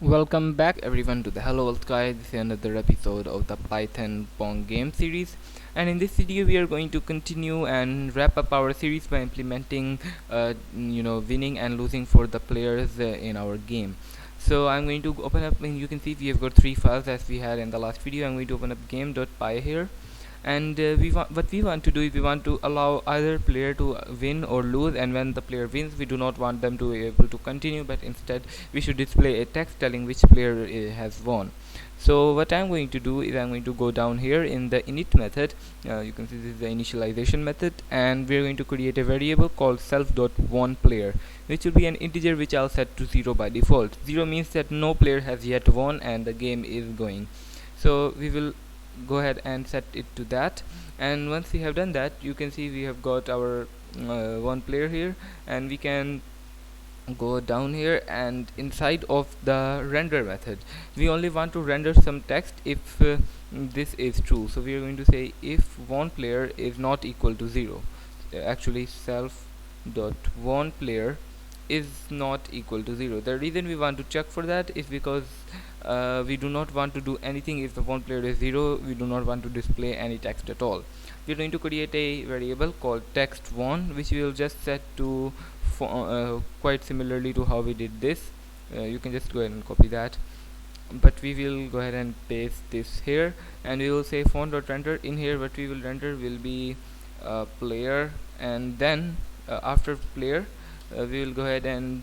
Welcome back everyone to the Hello World Sky. This is another episode of the Python Pong game series, and in this video we are going to continue and wrap up our series by implementing winning and losing for the players in our game. So I'm going to open up, and you can see we have got three files as we had in the last video. I'm going to open up game.py here, and what we want to do is we want to allow either player to win or lose, and when the player wins we do not want them to be able to continue, but instead we should display a text telling which player has won. So what I'm going to do is I'm going to go down here in the init method. You can see this is the initialization method, and we're going to create a variable called self.wonPlayer, which will be an integer which I'll set to 0 by default. 0 means that no player has yet won and the game is going. So we will go ahead and set it to that, and once we have done that, you can see we have got our one player here, and we can go down here, and inside of the render method we only want to render some text if this is true. So we are going to say if one player is not equal to 0, actually self dot one player is not equal to 0. The reason we want to check for that is because we do not want to do anything if the one player is 0. We do not want to display any text at all. We're going to create a variable called text1, which we will just set to quite similarly to how we did this. You can just go ahead and copy that, but we will go ahead and paste this here, and we will say font.render. In here what we will render will be player, and then after player we will go ahead and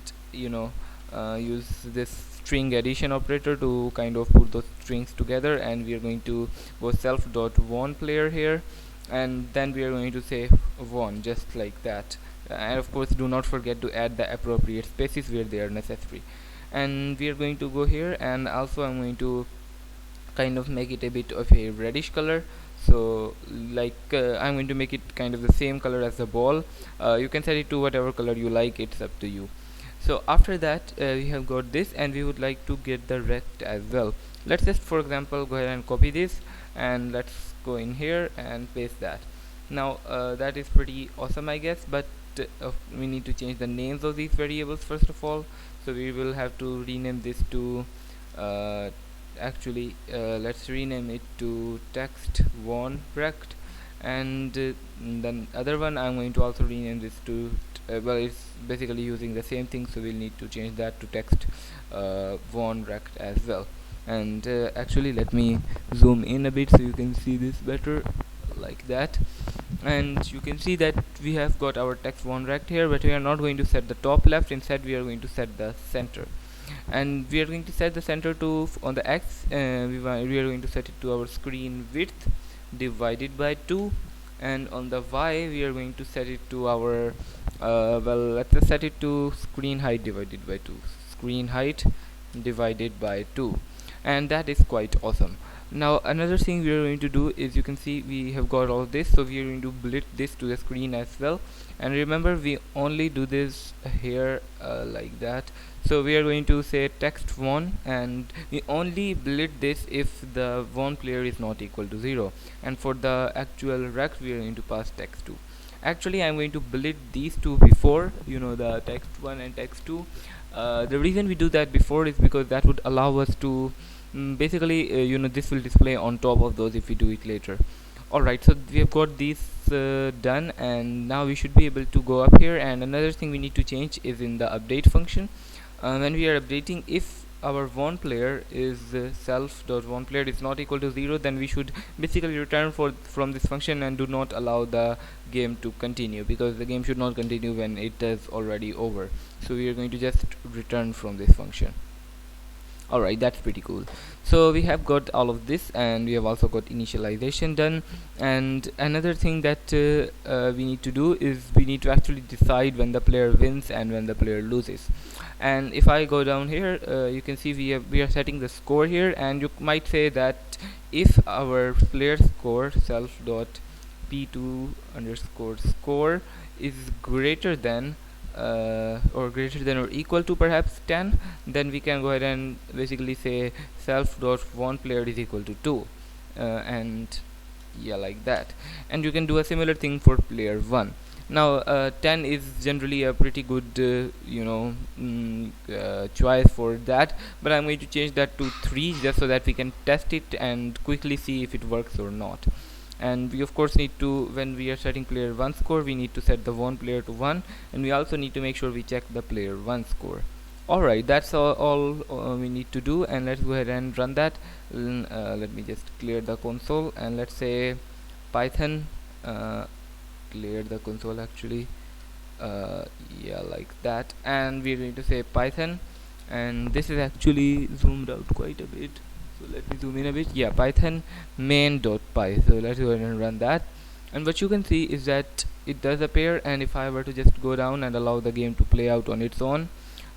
use this string addition operator to kind of put those strings together, and we are going to go self.wonPlayer here, and then we are going to say won, just like that. And of course do not forget to add the appropriate spaces where they are necessary. And we are going to go here, and also I'm going to kind of make it a bit of a reddish color. So I'm going to make it kind of the same color as the ball. You can set it to whatever color you like, it's up to you. So after that we have got this, and we would like to get the rect as well. Let's just for example go ahead and copy this, and let's go in here and paste that. Now that is pretty awesome, I guess, but we need to change the names of these variables first of all. So we will have to rename this to let's rename it to text1 rect, and then other one I'm going to also rename this to well, it's basically using the same thing, so we'll need to change that to text one rect as well. And actually let me zoom in a bit so you can see this better, like that. And you can see that we have got our text1 rect here, but we are not going to set the top left. Instead we are going to set the center, and we are going to set the center to on the x. We are going to set it to our screen width divided by 2, and on the y we are going to set it to our let's just set it to screen height divided by 2, screen height divided by 2, and that is quite awesome. Now another thing we are going to do is, you can see we have got all this, so we are going to blitz this to the screen as well. And remember, we only do this here like that. So we are going to say text1, and we only blitz this if the one player is not equal to 0, and for the actual rect we are going to pass text2. Actually I'm going to blitz these two before, the text1 and text2. The reason we do that before is because that would allow us to basically this will display on top of those if we do it later. Alright, so we have got these done, and now we should be able to go up here. And another thing we need to change is in the update function. When we are updating, if our one player is self.onePlayer is not equal to 0, then we should basically return from this function and do not allow the game to continue, because the game should not continue when it is already over. So we are going to just return from this function. Alright, that's pretty cool. So we have got all of this, and we have also got initialization done. And another thing that we need to do is we need to actually decide when the player wins and when the player loses. And if I go down here, you can see we are setting the score here, and you might say that if our player score self dot p2 underscore score is greater than or greater than or equal to perhaps 10, then we can go ahead and basically say self dot one player is equal to 2, and yeah, like that. And you can do a similar thing for player 1. Now 10 is generally a pretty good choice for that, but I'm going to change that to 3 just so that we can test it and quickly see if it works or not. And we of course need to, when we are setting player 1 score, we need to set the one player to 1, and we also need to make sure we check the player 1 score. Alright, that's all we need to do, and let's go ahead and run that. Let me just clear the console, and let's say Python clear the console actually, yeah, like that, and we're going to say Python, and this is actually zoomed out quite a bit, so let me zoom in a bit. Yeah, Python main.py. So let's go ahead and run that, and what you can see is that it does appear, and if I were to just go down and allow the game to play out on its own,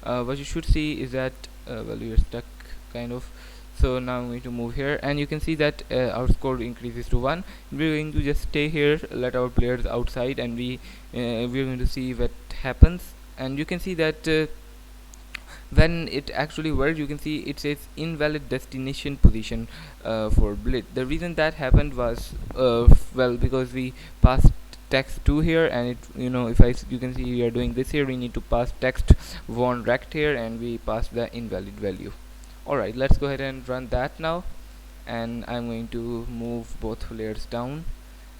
what you should see is that well, we are stuck kind of. So now I'm going to move here, and you can see that our score increases to 1. We're going to just stay here, let our players outside, and we're going to see what happens. And you can see that when it actually works, you can see it says invalid destination position for blit. The reason that happened was well, because we passed text 2 here, and it, if you can see we are doing this here, we need to pass text one rect here, and we pass the invalid value. Alright, let's go ahead and run that now, and I'm going to move both layers down,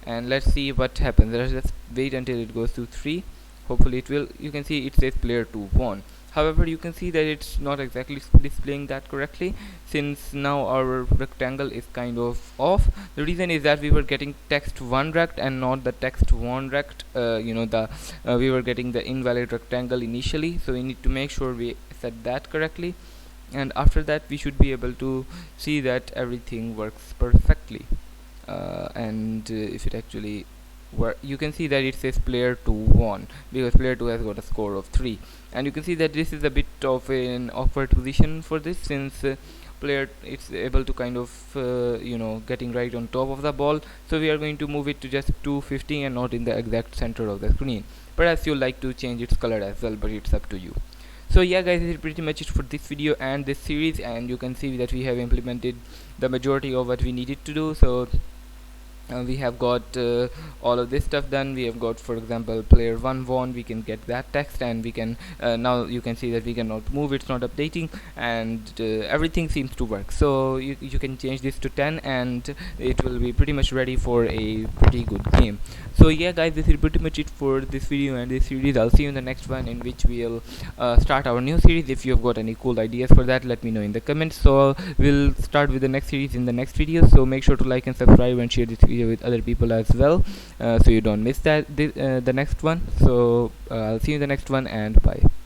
and let's see what happens. Let's just wait until it goes to 3. Hopefully it will. You can see it says player 2 won. However, you can see that it's not exactly displaying that correctly, since now our rectangle is kind of off. The reason is that we were getting text 1 rect and not the text 1 rect. We were getting the invalid rectangle initially, so we need to make sure we set that correctly, and after that we should be able to see that everything works perfectly. And if it actually you can see that it says player 2 won, because player 2 has got a score of 3, and you can see that this is a bit of an awkward position for this, since player it's able to kind of getting right on top of the ball. So we are going to move it to just 250 and not in the exact center of the screen. Perhaps you like to change its color as well, but it's up to you. So yeah guys, this is pretty much it for this video and this series, and you can see that we have implemented the majority of what we needed to do. So we have got all of this stuff done. We have got, for example, player 1 won. We can get that text, and we can now you can see that we cannot move, it's not updating, and everything seems to work. So you can change this to 10, and it will be pretty much ready for a pretty good game. So yeah guys, this is pretty much it for this video and this series. I'll see you in the next one, in which we'll start our new series. If you have got any cool ideas for that, let me know in the comments. So we'll start with the next series in the next video, so make sure to like and subscribe and share this video with other people as well, so you don't miss the next one. So I'll see you in the next one, and bye.